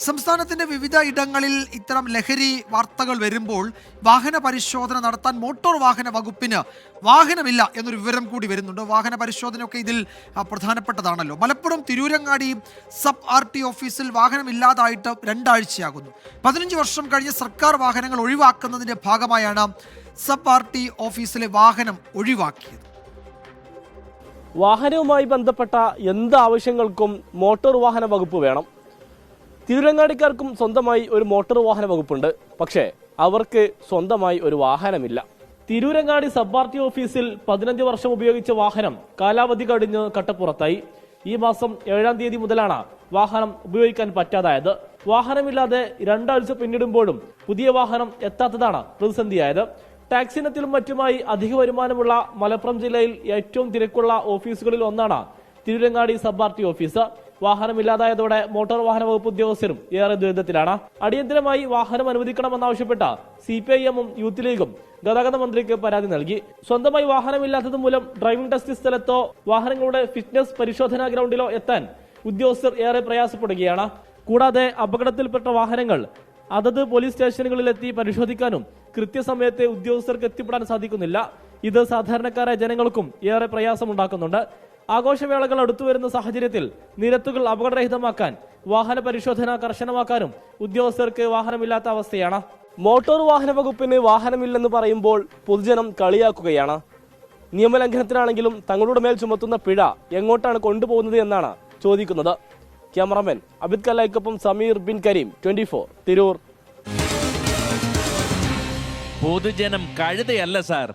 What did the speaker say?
സംസ്ഥാനത്തിന്റെ വിവിധ ഇടങ്ങളിൽ ഇത്തരം ലഹരി വാർത്തകൾ വരുമ്പോൾ വാഹന പരിശോധന നടത്താൻ മോട്ടോർ വാഹന വകുപ്പിന് വാഹനമില്ല എന്നൊരു വിവരം കൂടി വരുന്നുണ്ട്. വാഹന പരിശോധനയൊക്കെ ഇതിൽ പ്രധാനപ്പെട്ടതാണല്ലോ. മലപ്പുറം തിരൂരങ്ങാടി സബ് RT ഓഫീസിൽ വാഹനമില്ലാതായിട്ട് 2 ആഴ്ചയാകുന്നു. 15 വർഷം കഴിഞ്ഞ് സർക്കാർ വാഹനങ്ങൾ ഒഴിവാക്കുന്നതിന്റെ ഭാഗമായാണ് സബ് RT ഓഫീസിലെ വാഹനം ഒഴിവാക്കിയത്. വാഹനവുമായി ബന്ധപ്പെട്ട എന്ത് ആവശ്യങ്ങൾക്കും മോട്ടോർ വാഹന വകുപ്പ് വേണം. തിരൂരങ്ങാടിക്കാർക്കും സ്വന്തമായി ഒരു മോട്ടോർ വാഹന വകുപ്പുണ്ട്. പക്ഷേ അവർക്ക് സ്വന്തമായി ഒരു വാഹനമില്ല. തിരൂരങ്ങാടി സബ് RT ഓഫീസിൽ 15 വർഷം ഉപയോഗിച്ച വാഹനം കാലാവധി കഴിഞ്ഞ് കട്ടപ്പുറത്തായി. ഈ മാസം 7-ാം തീയതി മുതലാണ് വാഹനം ഉപയോഗിക്കാൻ പറ്റാതായത്. വാഹനമില്ലാതെ 2 ആഴ്ച പിന്നിടുമ്പോഴും പുതിയ വാഹനം എത്താത്തതാണ് പ്രതിസന്ധിയായത്. ടാക്സി ഇനത്തിലും മറ്റുമായി അധിക വരുമാനമുള്ള മലപ്പുറം ജില്ലയിൽ ഏറ്റവും തിരക്കുള്ള ഓഫീസുകളിൽ ഒന്നാണ് തിരൂരങ്ങാടി സബ് RT ഓഫീസ്. വാഹനമില്ലാതായതോടെ മോട്ടോർ വാഹന വകുപ്പ് ഉദ്യോഗസ്ഥരും ഏറെ ദുരിതത്തിലാണ്. അടിയന്തരമായി വാഹനം അനുവദിക്കണമെന്നാവശ്യപ്പെട്ട CPIM-ഉം യൂത്ത് ലീഗും ഗതാഗത മന്ത്രിക്ക് പരാതി നൽകി. സ്വന്തമായി വാഹനമില്ലാത്തത് മൂലം ഡ്രൈവിംഗ് ടെസ്റ്റ് സ്ഥലത്തോ വാഹനങ്ങളുടെ ഫിറ്റ്നസ് പരിശോധനാ ഗ്രൗണ്ടിലോ എത്താൻ ഉദ്യോഗസ്ഥർ ഏറെ പ്രയാസപ്പെടുകയാണ്. കൂടാതെ അപകടത്തിൽപ്പെട്ട വാഹനങ്ങൾ അതത് പോലീസ് സ്റ്റേഷനുകളിലെത്തി പരിശോധിക്കാനും കൃത്യസമയത്ത് ഉദ്യോഗസ്ഥർക്ക് എത്തിപ്പെടാൻ സാധിക്കുന്നില്ല. ഇത് സാധാരണക്കാരായ ജനങ്ങൾക്കും ഏറെ പ്രയാസമുണ്ടാക്കുന്നുണ്ട്. ആഘോഷവേളകൾ അടുത്തുവരുന്ന സാഹചര്യത്തിൽ നിരത്തുകൾ അപകടരഹിതമാക്കാൻ വാഹന പരിശോധന കർശനമാക്കാനും ഉദ്യോഗസ്ഥർക്ക് വാഹനമില്ലാത്ത അവസ്ഥയാണ്. മോട്ടോർ വാഹന വകുപ്പിന് വാഹനമില്ലെന്ന് പറയുമ്പോൾ പൊതുജനം കളിയാക്കുകയാണ്. നിയമലംഘനത്തിനാണെങ്കിലും തങ്ങളുടെ മേൽ ചുമത്തുന്ന പിഴ എങ്ങോട്ടാണ് കൊണ്ടുപോകുന്നത് എന്നാണ് ചോദിക്കുന്നത്. ക്യാമറാമാൻ അബിദ് കല്ലായ്ക്കൊപ്പം സമീർ ബിൻ കരീം, 24 തിരൂർ. പൊതുജനം കഴുതയല്ല സാർ.